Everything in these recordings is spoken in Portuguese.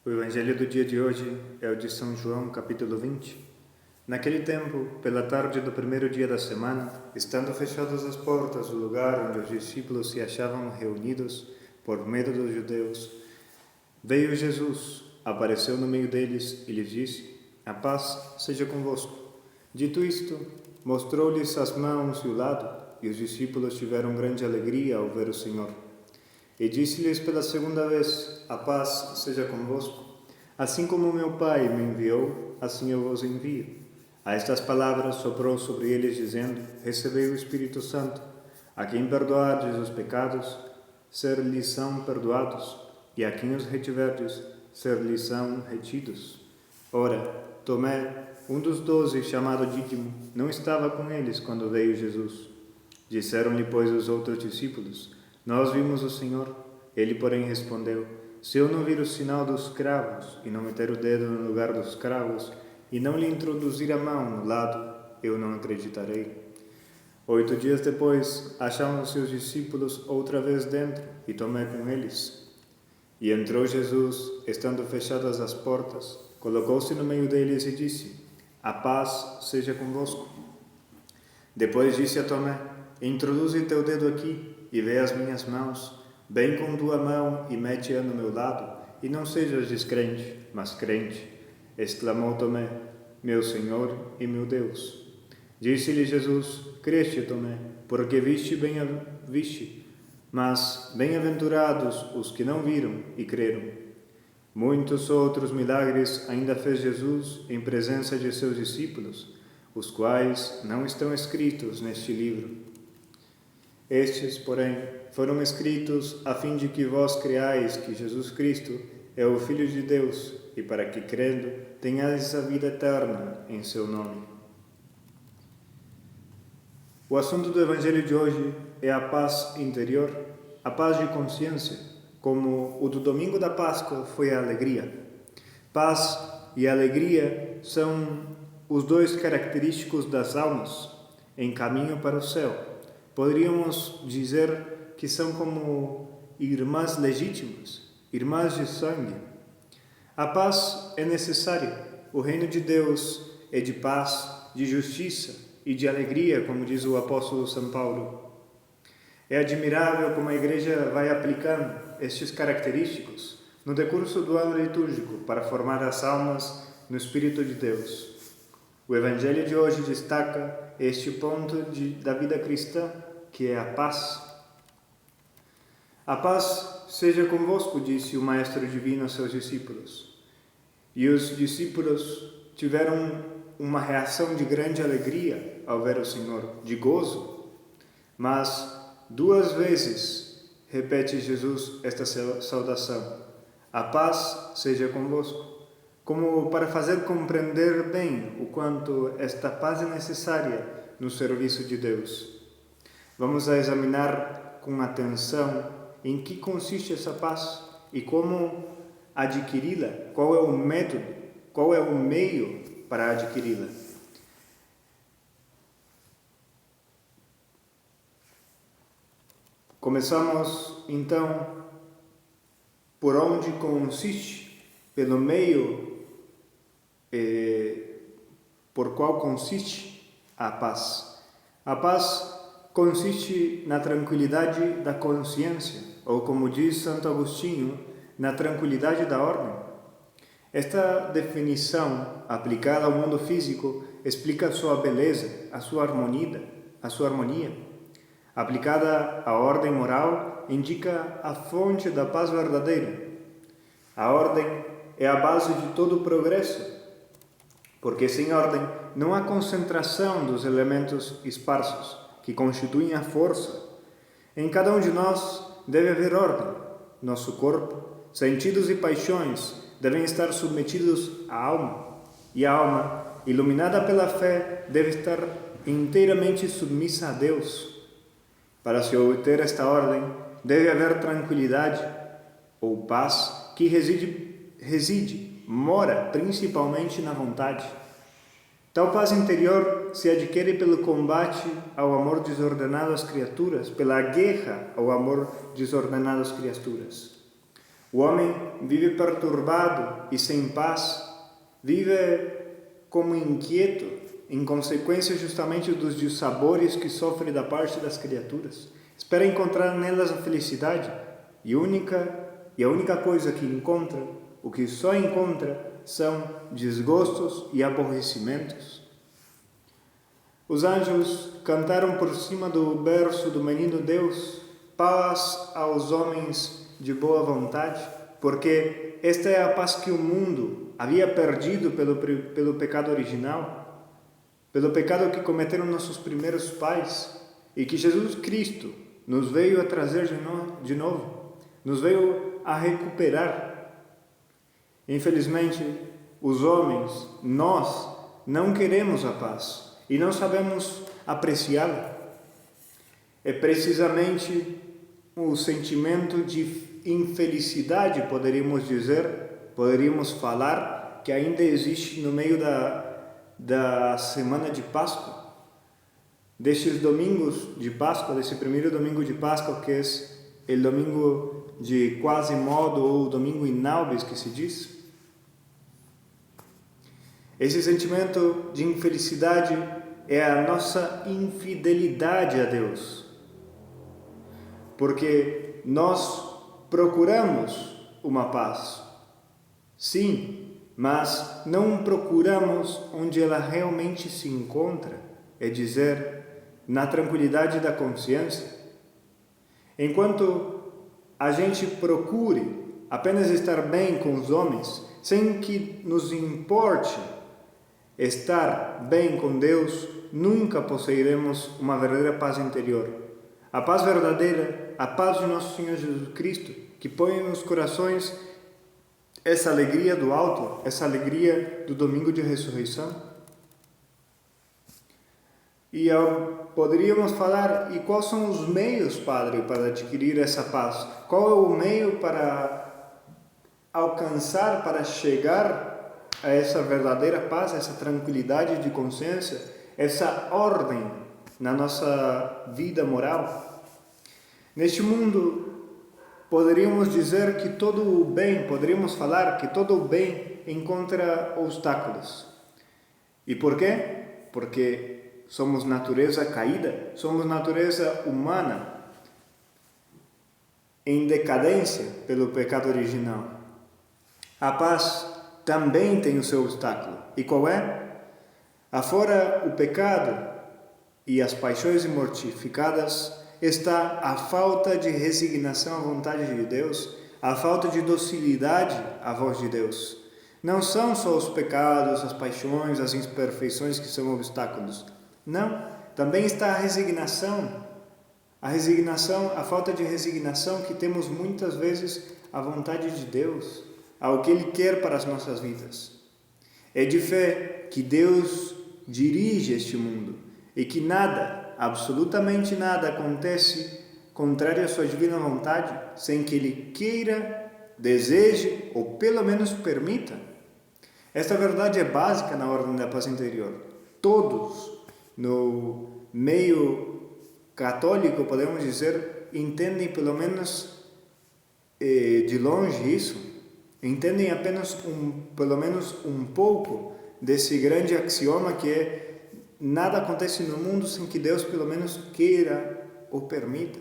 O evangelho do dia de hoje é o de São João, capítulo 20. Naquele tempo, pela tarde do primeiro dia da semana, estando fechadas as portas do lugar onde os discípulos se achavam reunidos por medo dos judeus, veio Jesus, apareceu no meio deles e lhes disse: "A paz seja convosco." Dito isto, mostrou-lhes as mãos e o lado, e os discípulos tiveram grande alegria ao ver o Senhor. E disse-lhes pela segunda vez: "A paz seja convosco. Assim como meu Pai me enviou, assim eu vos envio." A estas palavras soprou sobre eles, dizendo: "Recebei o Espírito Santo. A quem perdoardes os pecados, ser-lhes são perdoados, e a quem os retiverdes, ser-lhes são retidos." Ora, Tomé, um dos 12, chamado Dídimo, não estava com eles quando veio Jesus. Disseram-lhe, pois, os outros discípulos: "Nós vimos o Senhor." Ele, porém, respondeu: "Se eu não vir o sinal dos cravos, e não meter o dedo no lugar dos cravos, e não lhe introduzir a mão no lado, eu não acreditarei." 8 dias depois, acharam-se os discípulos outra vez dentro, e Tomé com eles. E entrou Jesus, estando fechadas as portas, colocou-se no meio deles e disse: "A paz seja convosco." Depois disse a Tomé: "Introduze teu dedo aqui, e vê as minhas mãos. Vem com tua mão e mete-a no meu lado, e não sejas descrente, mas crente." Exclamou Tomé: "Meu Senhor e meu Deus." Disse-lhe Jesus: "Creste, Tomé, porque viste, mas bem-aventurados os que não viram e creram." Muitos outros milagres ainda fez Jesus em presença de seus discípulos, os quais não estão escritos neste livro. Estes, porém, foram escritos a fim de que vós creais que Jesus Cristo é o Filho de Deus, e para que, crendo, tenhais a vida eterna em seu nome. O assunto do Evangelho de hoje é a paz interior, a paz de consciência, como o do domingo da Páscoa foi a alegria. Paz e alegria são os dois característicos das almas em caminho para o céu. Poderíamos dizer que são como irmãs legítimas, irmãs de sangue. A paz é necessária. O reino de Deus é de paz, de justiça e de alegria, como diz o apóstolo São Paulo. É admirável como a Igreja vai aplicando estes característicos no decurso do ano litúrgico para formar as almas no Espírito de Deus. O Evangelho de hoje destaca este ponto da vida cristã, que é a paz. "A paz seja convosco", disse o Maestro Divino aos seus discípulos. E os discípulos tiveram uma reação de grande alegria ao ver o Senhor, de gozo. Mas 2 vezes repete Jesus esta saudação: "A paz seja convosco", como para fazer compreender bem o quanto esta paz é necessária no serviço de Deus. Vamos a examinar com atenção em que consiste essa paz e como adquiri-la, qual é o método, qual é o meio para adquiri-la. Começamos, então, por onde consiste, pelo meio por qual consiste a paz. A paz consiste na tranquilidade da consciência, ou como diz Santo Agostinho, na tranquilidade da ordem. Esta definição, aplicada ao mundo físico, explica a sua beleza, a sua harmonia. Aplicada à ordem moral, indica a fonte da paz verdadeira. A ordem é a base de todo o progresso, porque sem ordem não há concentração dos elementos esparsos, que constituem a força. Em cada um de nós deve haver ordem. Nosso corpo, sentidos e paixões devem estar submetidos à alma, e a alma, iluminada pela fé, deve estar inteiramente submissa a Deus. Para se obter esta ordem, deve haver tranquilidade, ou paz, que mora principalmente na vontade. Tal paz interior se adquire pelo combate ao amor desordenado às criaturas, pela guerra ao amor desordenado às criaturas. O homem vive perturbado e sem paz, vive como inquieto, em consequência justamente dos dissabores que sofre da parte das criaturas. Espera encontrar nelas a felicidade e a única coisa que encontra, o que só encontra, são desgostos e aborrecimentos. Os anjos cantaram por cima do berço do menino Deus, paz aos homens de boa vontade, porque esta é a paz que o mundo havia perdido pelo pecado original, pelo pecado que cometeram nossos primeiros pais, e que Jesus Cristo nos veio a trazer de novo, nos veio a recuperar. Infelizmente, os homens, nós, não queremos a paz e não sabemos apreciá-la. É precisamente o sentimento de infelicidade, poderíamos falar, que ainda existe no meio da semana de Páscoa, destes domingos de Páscoa, desse primeiro domingo de Páscoa, que é o domingo de Quasimodo, ou domingo Inaubis, que se diz. Esse sentimento de infelicidade é a nossa infidelidade a Deus, porque nós procuramos uma paz, sim, mas não procuramos onde ela realmente se encontra, é dizer, na tranquilidade da consciência. Enquanto a gente procure apenas estar bem com os homens, sem que nos importe estar bem com Deus, nunca possuiremos uma verdadeira paz interior. A paz verdadeira, a paz de nosso Senhor Jesus Cristo, que põe nos corações essa alegria do alto, essa alegria do domingo de ressurreição. E poderíamos falar, e quais são os meios, Padre, para adquirir essa paz? Qual é o meio para alcançar, para chegar a essa verdadeira paz, essa tranquilidade de consciência, essa ordem na nossa vida moral? Neste mundo, poderíamos falar que todo o bem encontra obstáculos. E por quê? Porque somos natureza caída, somos natureza humana em decadência pelo pecado original. A paz também tem o seu obstáculo. E qual é? Afora o pecado e as paixões mortificadas, está a falta de resignação à vontade de Deus, a falta de docilidade à voz de Deus. Não são só os pecados, as paixões, as imperfeições que são obstáculos. Não, também está a resignação, a falta de resignação que temos muitas vezes à vontade de Deus, ao que Ele quer para as nossas vidas. É de fé que Deus dirige este mundo e que nada, absolutamente nada acontece contrário à sua divina vontade, sem que Ele queira, deseje ou pelo menos permita. Esta verdade é básica na ordem da paz interior. Todos, no meio católico, podemos dizer, entendem pelo menos de longe isso, entendem pelo menos um pouco desse grande axioma que é: nada acontece no mundo sem que Deus pelo menos queira ou permita.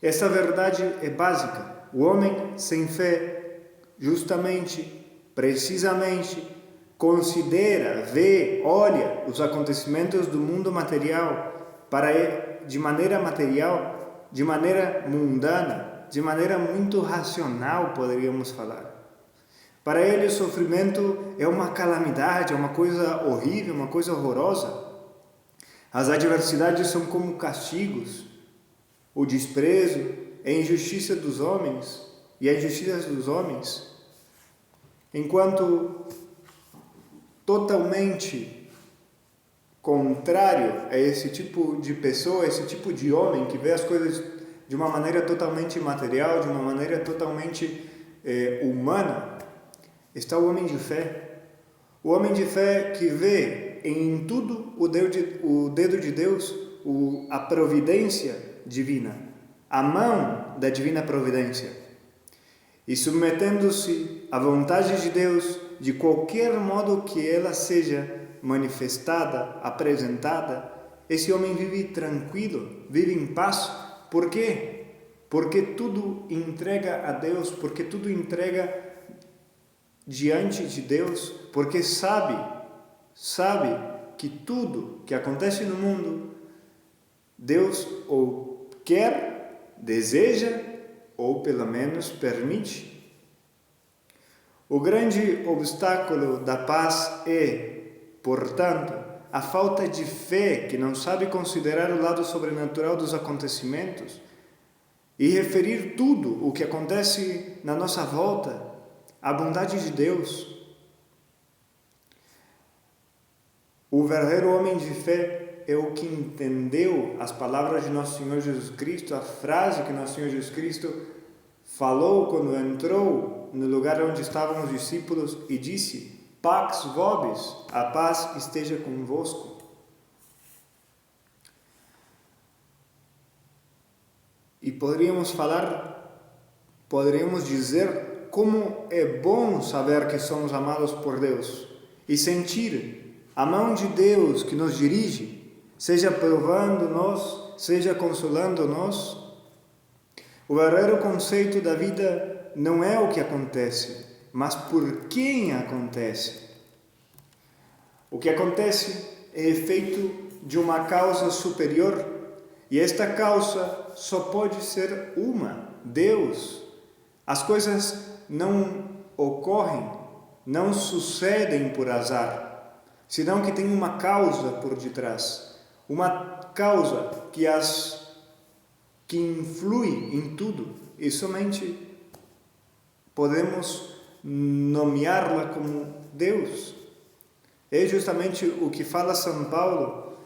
Essa verdade é básica. O homem sem fé, precisamente, considera, vê, olha os acontecimentos do mundo material de maneira material, de maneira mundana, de maneira muito racional, poderíamos falar. Para ele, o sofrimento é uma calamidade, é uma coisa horrível, uma coisa horrorosa. As adversidades são como castigos. O desprezo é a injustiça dos homens e a injustiça dos homens. Enquanto totalmente contrário a esse tipo de pessoa, esse tipo de homem que vê as coisas de uma maneira totalmente material, de uma maneira totalmente humana, está o homem de fé. O homem de fé que vê em tudo o dedo de Deus, a providência divina. a mão da divina providência e submetendo-se à vontade de Deus de qualquer modo que ela seja manifestada, apresentada, esse homem vive tranquilo, vive em paz. Por quê? Porque tudo entrega a Deus, porque tudo entrega diante de Deus, porque sabe que tudo que acontece no mundo, Deus ou quer, deseja, ou pelo menos permite. O grande obstáculo da paz é, portanto, a falta de fé que não sabe considerar o lado sobrenatural dos acontecimentos e referir tudo o que acontece na nossa volta à bondade de Deus. O verdadeiro homem de fé é o que entendeu as palavras de Nosso Senhor Jesus Cristo, a frase que Nosso Senhor Jesus Cristo falou quando entrou no lugar onde estavam os discípulos e disse: Pax vobis, a paz esteja convosco. E poderíamos dizer como é bom saber que somos amados por Deus e sentir a mão de Deus que nos dirige, seja provando-nos, seja consolando-nos. O verdadeiro conceito da vida não é o que acontece, mas por quem acontece. O que acontece é efeito de uma causa superior, e esta causa só pode ser uma: Deus. As coisas não ocorrem, não sucedem por azar, senão que tem uma causa por detrás, uma causa que influi em tudo, e somente podemos nomeá-la como Deus. É justamente o que fala São Paulo: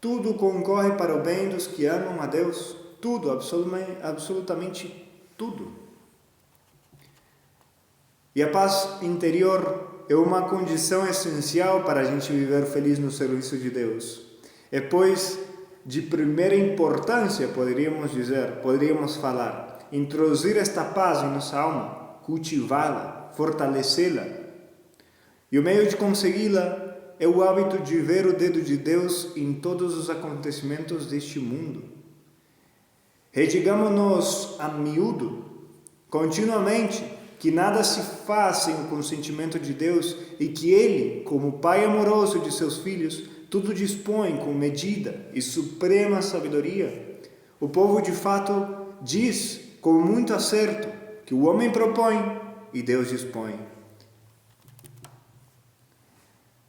tudo concorre para o bem dos que amam a Deus, tudo, absolutamente tudo. E a paz interior é uma condição essencial para a gente viver feliz no serviço de Deus. É, pois, de primeira importância, poderíamos falar, introduzir esta paz em nossa alma, cultivá-la, fortalecê-la. E o meio de consegui-la é o hábito de ver o dedo de Deus em todos os acontecimentos deste mundo. Redigamos-nos a miúdo, continuamente, que nada se faz sem o consentimento de Deus e que Ele, como Pai amoroso de seus filhos, tudo dispõe com medida e suprema sabedoria. O povo de fato diz com muito acerto que o homem propõe e Deus dispõe.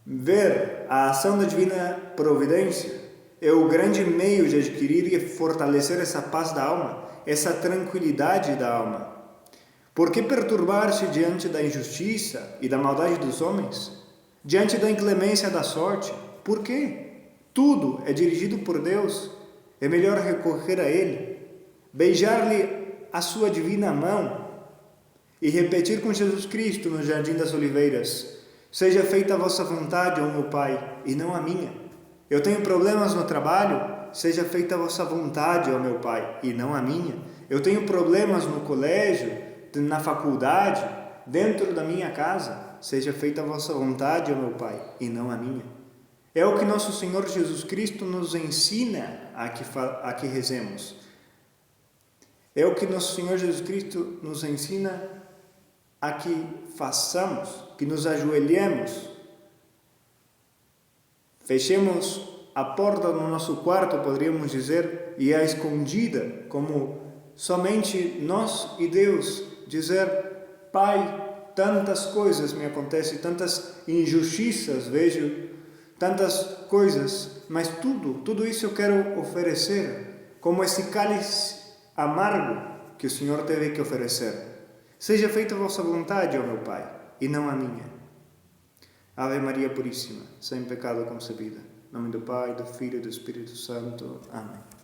Ver a ação da divina providência é o grande meio de adquirir e fortalecer essa paz da alma, essa tranquilidade da alma. Por que perturbar-se diante da injustiça e da maldade dos homens? Diante da inclemência da sorte? Por quê? Tudo é dirigido por Deus. É melhor recorrer a Ele, beijar-lhe a sua divina mão e repetir com Jesus Cristo no Jardim das Oliveiras: seja feita a vossa vontade, ó meu Pai, e não a minha. Eu tenho problemas no trabalho? Seja feita a vossa vontade, ó meu Pai, e não a minha. Eu tenho problemas no colégio, na faculdade, dentro da minha casa? Seja feita a vossa vontade, ó meu Pai, e não a minha. É o que nosso Senhor Jesus Cristo nos ensina a que rezemos. É o que nosso Senhor Jesus Cristo nos ensina a que façamos, que nos ajoelhemos, fechemos a porta do nosso quarto, poderíamos dizer, e a escondida, como somente nós e Deus, dizer: Pai, tantas coisas me acontecem, tantas injustiças vejo, tantas coisas, mas tudo isso eu quero oferecer, como esse cálice amargo que o Senhor teve que oferecer. Seja feita a vossa vontade, ó meu Pai, e não a minha. Ave Maria Puríssima, sem pecado concebida. Em nome do Pai, do Filho e do Espírito Santo. Amém.